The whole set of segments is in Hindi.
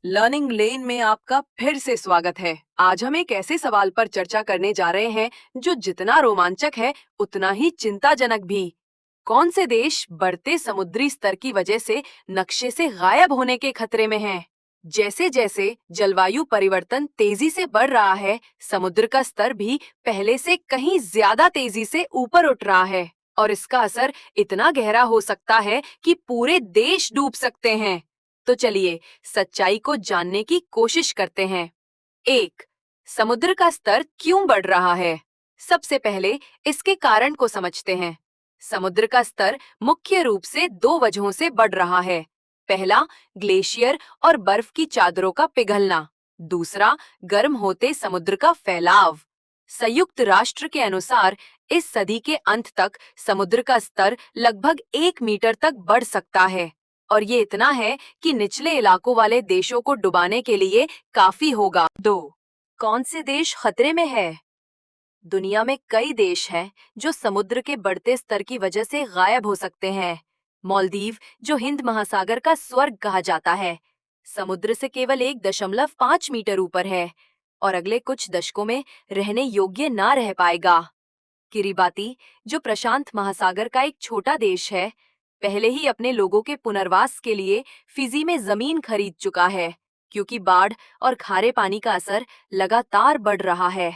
लर्निंग लेन में आपका फिर से स्वागत है। आज हम एक ऐसे सवाल पर चर्चा करने जा रहे हैं जो जितना रोमांचक है उतना ही चिंताजनक भी। कौन से देश बढ़ते समुद्री स्तर की वजह से नक्शे से गायब होने के खतरे में हैं? जैसे जैसे जलवायु परिवर्तन तेजी से बढ़ रहा है, समुद्र का स्तर भी पहले से कहीं ज्यादा तेजी से ऊपर उठ रहा है और इसका असर इतना गहरा हो सकता है कि पूरे देश डूब सकते हैं। तो चलिए सच्चाई को जानने की कोशिश करते हैं। एक, समुद्र का स्तर क्यों बढ़ रहा है? सबसे पहले इसके कारण को समझते हैं। समुद्र का स्तर मुख्य रूप से दो वजहों से बढ़ रहा है। पहला, ग्लेशियर और बर्फ की चादरों का पिघलना। दूसरा, गर्म होते समुद्र का फैलाव। संयुक्त राष्ट्र के अनुसार इस सदी के अंत तक समुद्र का स्तर लगभग 1 मीटर तक बढ़ सकता है और ये इतना है कि निचले इलाकों वाले देशों को डुबाने के लिए काफी होगा। दो, कौन से देश खतरे में है? दुनिया में कई देश हैं जो समुद्र के बढ़ते स्तर की वजह से गायब हो सकते हैं। मालदीव, जो हिंद महासागर का स्वर्ग कहा जाता है, समुद्र से केवल 1.5 मीटर ऊपर है और अगले कुछ दशकों में रहने योग्य ना रह पाएगा। किरिबाती, जो प्रशांत महासागर का एक छोटा देश है, पहले ही अपने लोगों के पुनर्वास के लिए फिजी में जमीन खरीद चुका है क्योंकि बाढ़ और खारे पानी का असर लगातार बढ़ रहा है।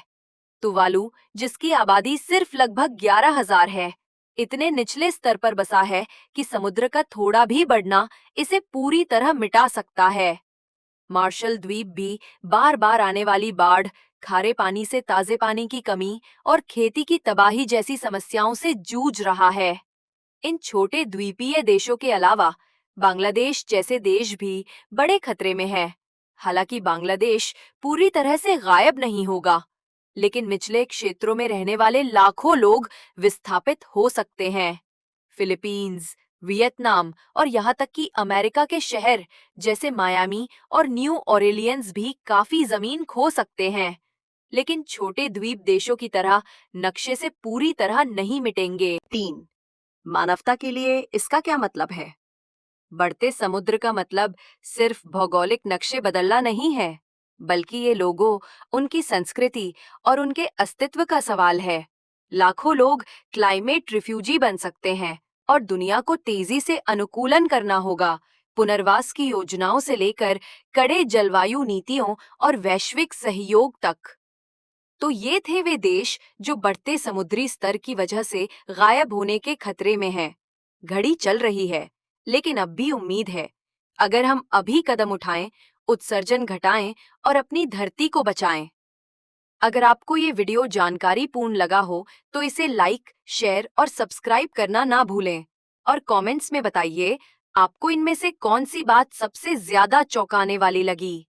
तुवालू, जिसकी आबादी सिर्फ लगभग 11,000 है, इतने निचले स्तर पर बसा है कि समुद्र का थोड़ा भी बढ़ना इसे पूरी तरह मिटा सकता है। मार्शल द्वीप भी बार बार आने वाली बाढ़, खारे पानी से ताजे पानी की कमी और खेती की तबाही जैसी समस्याओं से जूझ रहा है। इन छोटे द्वीपीय देशों के अलावा बांग्लादेश जैसे देश भी बड़े खतरे में है। हालांकि बांग्लादेश पूरी तरह से गायब नहीं होगा, लेकिन निचले क्षेत्रों में रहने वाले लाखों लोग विस्थापित हो सकते हैं। फिलीपींस, वियतनाम और यहाँ तक कि अमेरिका के शहर जैसे मायामी और न्यू ऑरेलियंस भी काफी जमीन खो सकते हैं, लेकिन छोटे द्वीप देशों की तरह नक्शे से पूरी तरह नहीं मिटेंगे। तीन, मानवता के लिए इसका क्या मतलब है? बढ़ते समुद्र का मतलब सिर्फ भौगोलिक नक्शे बदलना नहीं है, बल्कि ये लोगों, उनकी संस्कृति और उनके अस्तित्व का सवाल है। लाखों लोग क्लाइमेट रिफ्यूजी बन सकते हैं और दुनिया को तेजी से अनुकूलन करना होगा, पुनर्वास की योजनाओं से लेकर कड़े जलवायु नीतियों और वैश्विक सहयोग तक। तो ये थे वे देश जो बढ़ते समुद्री स्तर की वजह से गायब होने के खतरे में हैं। घड़ी चल रही है, लेकिन अब भी उम्मीद है। अगर हम अभी कदम उठाएं, उत्सर्जन घटाएं और अपनी धरती को बचाएं। अगर आपको ये वीडियो जानकारीपूर्ण लगा हो, तो इसे लाइक, शेयर और सब्सक्राइब करना ना भूलें। और कमेंट्स में बताइए, आपको इनमें से कौन सी बात सबसे ज्यादा चौंकाने वाली लगी।